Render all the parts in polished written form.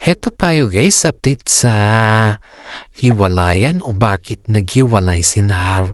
Heto tayo guys, update sa hiwalayan o bakit naghiwalay sina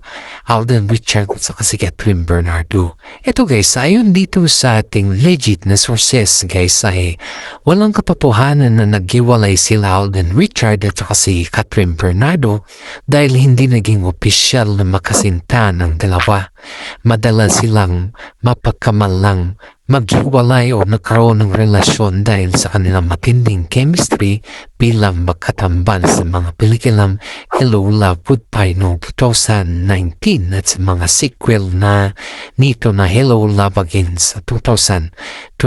Alden Richards at si Catherine Bernardo. Ito guys, ayon dito sa ating legit na sources guys ay walang katotohanan na naghiwalay sila Alden Richards at si Catherine Bernardo dahil hindi naging opisyal na makasinta ng dalawa. Madalas silang mapagkamalang maghiwalay o nagkaroon ng relasyon dahil sa kanilang matinding chemistry bilang magkatamban sa mga pelikulang Hello Love Goodbye noong 2019 at sa mga sequel na nito na Hello Love Again sa 2024.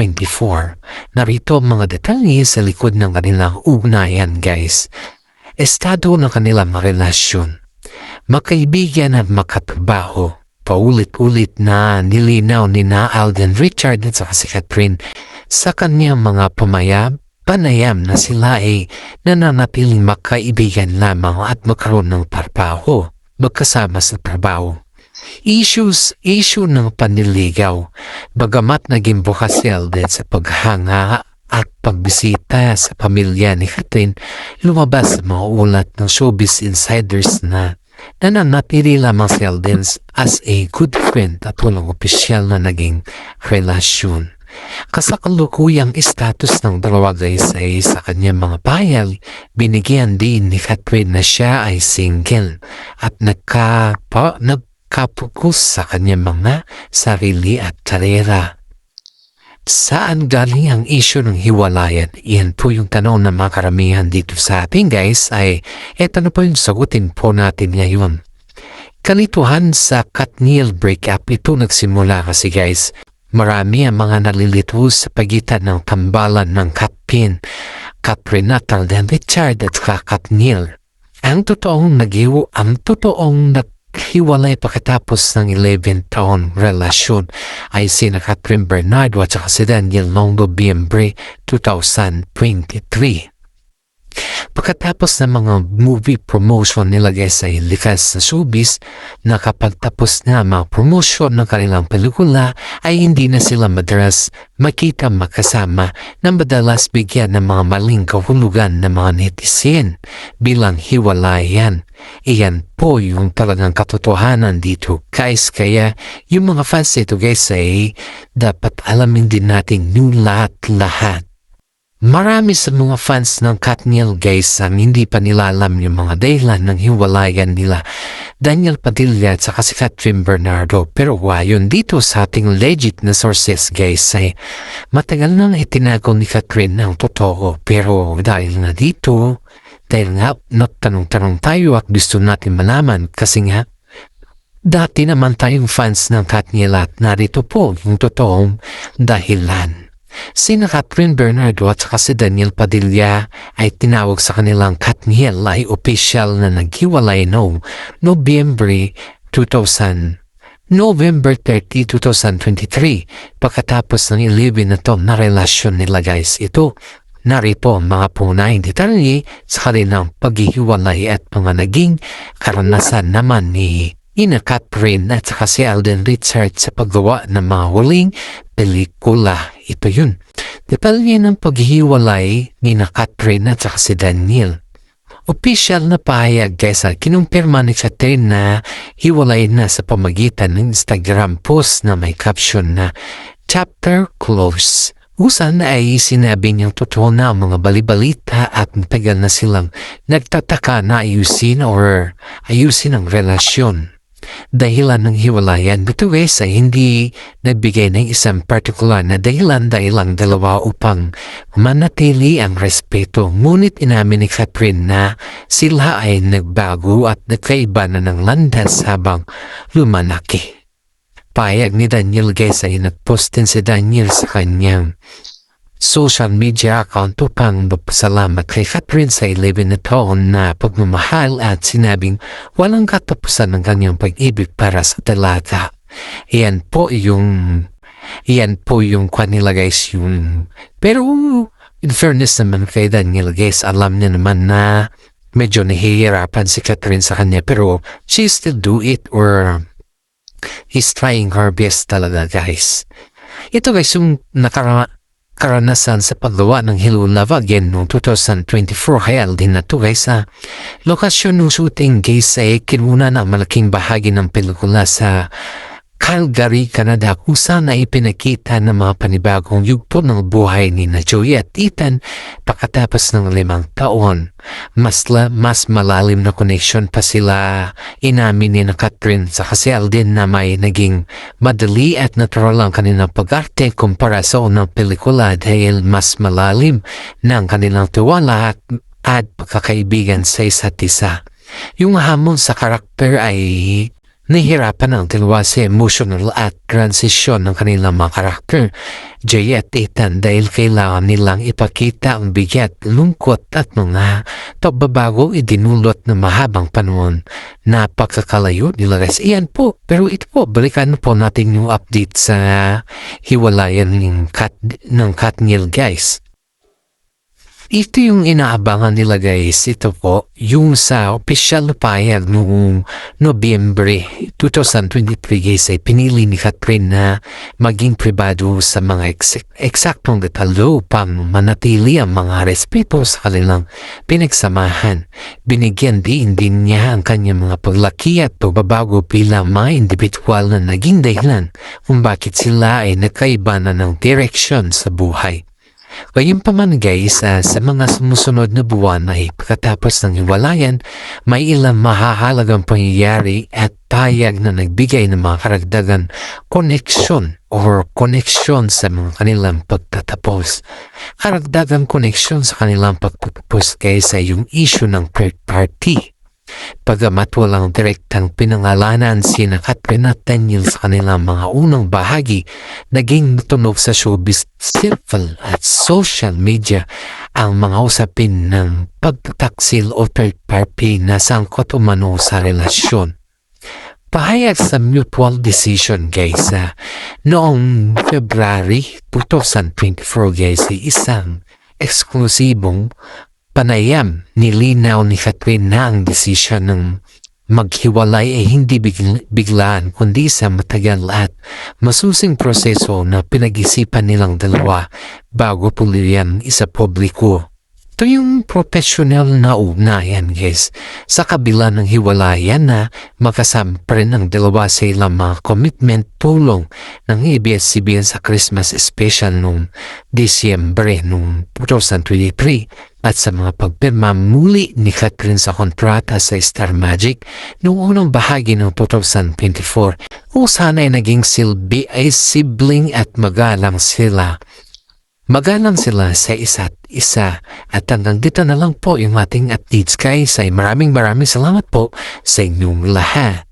Narito ang mga detalye sa likod ng kanilang ugnayan guys. Estado ng kanilang relasyon, makaibigan at makatrabaho. Paulit-ulit na nilinaw ni na Alden Richards at si Catherine sa kanyang mga panayam na sila ay nananatiling makaibigan lamang at magkaroon ng trabaho, magkasama sa trabaho. Issue ng panliligaw, bagamat naging bukas si Alden sa paghanga at pagbisita sa pamilya ni Catherine, lumabas sa mga ulat ng showbiz insiders na nananatili lamang si Alden as a good friend at walang opisyal na naging relasyon. Kasakalukuyang status ng dalawa guys ay sa kanyang mga pahayag, binigyan din ni Catherine na siya ay single at nagkapokus sa kanyang mga sarili at karera. Saan galing ang issue ng hiwalayan? Iyan po yung tanong ng mga karamihan dito sa atin guys ay eto na po yung sagutin po natin ngayon. Kalituhan sa Katniel breakup ito nagsimula kasi guys, marami ang mga nalilito sa pagitan ng tambalan ng Catherine at Alden Richards at Katniel. Ang totoong naghiwalay pagkatapos ng 11 taon relasyon ay sina Catherine Bernardo at si Daniel noong Nobyembre 2023. Pagkatapos ng mga movie promotion nila guys ay likas na showbiz na kapag tapos na mga promotion ng kanilang pelikula ay hindi na sila madalas makita magkasama na madalas bigyan ng mga maling kahulugan ng mga netizen bilang hiwalayan. Iyan po yung talagang katotohanan dito guys, kaya yung mga fans ito guys ay dapat alamin din natin yung lahat. Marami sa mga fans ng Katniel guys ang hindi pa nila alam yung mga dahilan ng hiwalayan nila Daniel Padilla at si Catherine Bernardo, pero ayon dito sa ating legit na sources guys ay matagal nang itinago ni Catherine ang totoo, pero dahil nga nagtanong-tanong tayo at gusto natin malaman kasi nga dati naman tayong fans ng Katniel at narito po yung totoong dahilan. Sina Catherine Bernardo at si Daniel Padilla ay tinawag sa kanilang Katniel ay opisyal na naghiwalay noong November 30, 2023 pagkatapos ng 11 na taon na relasyon nila guys. Ito narito ang mga punahing detalye sa kanilang paghihiwalay at mga naging karanasan naman ni Catherine at si Alden Richards sa paggawa ng mga huling pelikula. Ito yun. Detalye ng paghihiwalay ni Catherine at si Daniel. Opisyal na pahayag guys at kinumpirma ni Catherine na hiwalay na sa pamagitan ng Instagram post na may caption na Chapter Close. Usan ay sinabi niyang totoo na ang mga balibalita at matagal na silang nagtataka na ayusin ang relasyon. Dahilan ng hiwalayan nito guys ay hindi nagbigay ng isang partikular na dahilan dahil ang dalawa upang manatili ang respeto. Ngunit inamin ni Catherine na sila ay nagbago at nagkaiba na ng landas habang lumalaki. Pahayag ni Daniel guys ay nagpost din si Daniel sa kanyang social media account upang magpasalamat kay Catherine sa 11 na taon na pagmamahal at sinabing walang katapusan ng kanyang pag-ibig para sa dalaga. Iyan po yung kanila guys yung. Pero in fairness naman kay Daniel guys, alam niya naman na medyo nahihirapan si Catherine sa kanya pero she still do it or he's trying her best talaga guys. Ito guys yung karanasan sa paggawa ng Hello Love Again noong 2024 kaya din na to guys sa lokasyon ng shooting guys ay kinuna ng malaking bahagi ng pelikula sa Calgary, Canada kung saan na ipinakita ng mga panibagong yugto ng buhay ni na Joey at Ethan pagkatapos ng 5 taon. Mas malalim na connection pa sila inamin ni na Catherine sa kasi Alden na may naging madali at natural ang kanilang pag-arte kumpara sa unang pelikula dahil mas malalim ng kanilang tiwala at pagkakaibigan sa isa't isa. Yung hamon sa karakter ay nahihirapan ang dalawa sa emotional at transition ng kanilang mga karakter, Jay at Ethan, dahil kailangan nilang ipakita ang bigat, lungkot at mga pagbabago idinulot ng mahabang panahon na pagkakalayo nila guys. Iyan po, pero ito po, balikan po natin yung update sa hiwalayan ng Katniel guys. Ito yung inaabangan nila guys. Ito po, yung sa official payag noong Nobyembre 2023 guys ay pinili ni Catherine na maging pribado sa mga eksaktong detalyo upang manatili ang mga respeto sa kanilang pinagsamahan. Binigyan din niya ang kanyang mga paglaki at pagbabago bilang mga individual na naging dahilan kung bakit sila ay nagkaiba na ng direksyon sa buhay. Gayunpaman guys, sa mga sumusunod na buwan ay pagkatapos ng hiwalayan, may ilang mahahalagang pangyayari at payag na nagbigay ng mga karagdagan connection sa mga kanilang pagtatapos. Karagdagang connection sa kanilang pagtatapos kaysa yung issue ng third party. Pagamat walang direktang pinangalanan sina Catherine at Daniel sa kanilang mga unang bahagi, naging natunog sa showbiz circle at social media ang mga usapin ng pagtataksil o third party na sangkot umano sa relasyon. Pahayag sa mutual decision guys noong February 2024 guys ay isang eksklusibong panayam nilinaw ni Catherine na ang desisyon ng maghiwalay ay hindi biglaan kundi sa matagal at masusing proseso na pinag-isipan nilang dalawa bago puliyan isa publiko. Ito yung professional na ugnayan guys. Sa kabila ng hiwalayan na makasama pa rin ang dalawa sa ilang mga commitment tulong ng ABS-CBN sa Christmas special noong Disyembre noong 2023 at sa mga pagpirma muli ni Catherine sa kontrata sa Star Magic noong unang bahagi ng 2024 kung sana ay naging silbi ay sibling at magalang sila. Magalang sila sa isa't isa at hanggang dito na lang po yung ating updates guys ay maraming salamat po sa inyong lahat.